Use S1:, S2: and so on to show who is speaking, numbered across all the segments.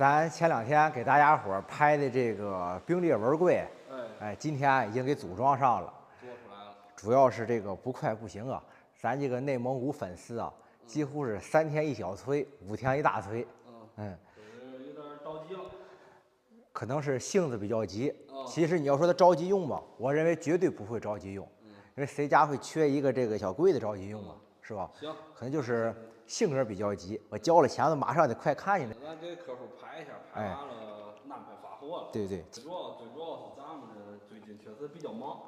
S1: 咱前两天给大家伙儿拍的这个冰裂纹柜，今天已经给组装上了，
S2: 做出来了。主
S1: 要是这个不快不行啊，咱这个内蒙古粉丝啊，几乎是3天一小催，5天一大催。
S2: 就是有点着急了。
S1: 可能是性子比较急。其实你要说他着急用吧，我认为绝对不会着急用，因为谁家会缺一个这个小柜子着急用啊，是吧？
S2: 行，
S1: 可能就是性格比较急，我交了钱了，马上得快看见了。
S2: 咱给客户排一下，排完了安排发货了。
S1: 对对。
S2: 最主要是咱们这最近确实比较忙。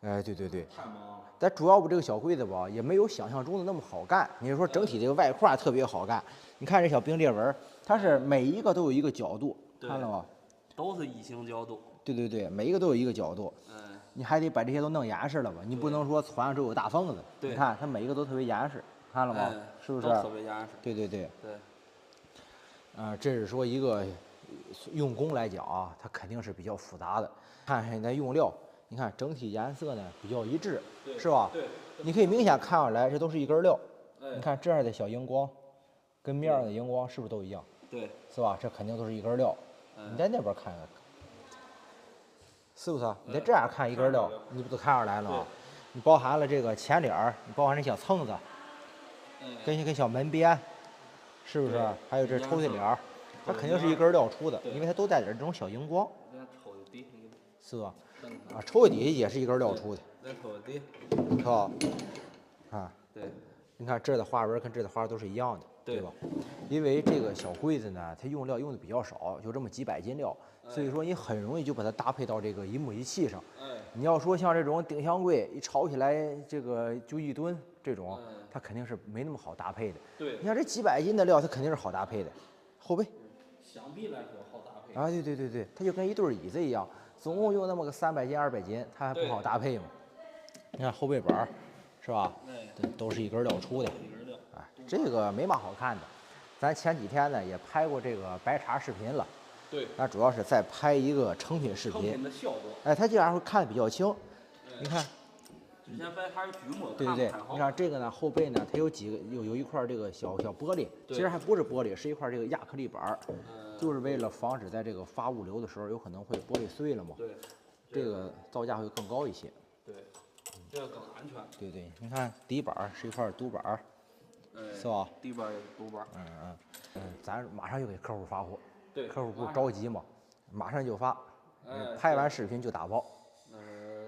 S1: 对。
S2: 太忙了。
S1: 但主要不这个小柜子吧，也没有想象中的那么好干。你是说整体这个外框特别好干？你看这小冰裂纹，它是每一个都有一个角度，看了吗？
S2: 都是异形角度。
S1: 对，每一个都有一个角度。你还得把这些都弄严实了吧？你不能说穿上之后有大缝子。你看它每一个都特别严实，看了吗？是不是？
S2: 特别严实。
S1: 对。这是说一个用工来讲啊，它肯定是比较复杂的。看现在用料，你看整体颜色呢比较一致，是吧？
S2: 对。
S1: 你可以明显看出来，这都是一根料。你看这样的小荧光，跟面上的荧光是不是都一样？
S2: 对。
S1: 是吧？这肯定都是一根料。你在那边看看，是不是？你在这样看一根料，你不都看出来了吗？你包含了这个前脸儿，你包含这小蹭子，跟小门边，是不是？还有这抽屉脸儿，它肯定是一根料出的，因为它都带点这种小荧光。是吧？抽屉底下也是一根料出的。
S2: 抽屉底，
S1: 是吧？
S2: 对。
S1: 你看这的花纹跟这的花都是一样的，对吧？因为这个小柜子呢，它用料用的比较少，就这么几百斤料，所以说你很容易就把它搭配到这个一木一器上。你要说像这种顶箱柜一炒起来，这个就1吨这种，它肯定是没那么好搭配的。
S2: 对。
S1: 你看这几百斤的料，它肯定是好搭配的。后背。
S2: 相比来说好搭配。
S1: 对，它就跟一对椅子一样，总共用那么个300斤、200斤，它还不好搭配吗？你看后背板，是吧？都是一根料出的。这个没嘛好看的。咱前几天呢也拍过这个白茶视频了。
S2: 对。
S1: 那主要是再拍一个成品视频。
S2: 成品的效果。
S1: 它这样会看得比较清。你看。
S2: 之前白茶是锯末，
S1: 对。你看这个呢，后背呢，它有一块这个小玻璃，其实还不是玻璃，是一块这个亚克力板，就是为了防止在这个发物流的时候有可能会玻璃碎了嘛。
S2: 对。
S1: 这个造价会更高一些。
S2: 对。这个更安全。
S1: 对，你看底板是一块镀板，是吧？
S2: 底板也是镀板。
S1: 咱马上就给客户发货。
S2: 对。
S1: 客户不着急嘛，马上就发。拍完视频就打包。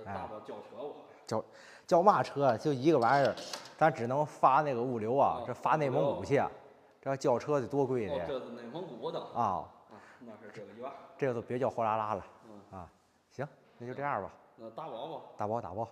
S2: 大包叫车吧。
S1: 叫嘛车？就一个玩意儿，咱只能发那个物流啊，这发内蒙古去，这要叫车得多贵的。
S2: 这是内蒙古的。那是这个远。
S1: 这个都别叫货拉拉了。行，那就这样吧。
S2: 打包吧。
S1: 打包。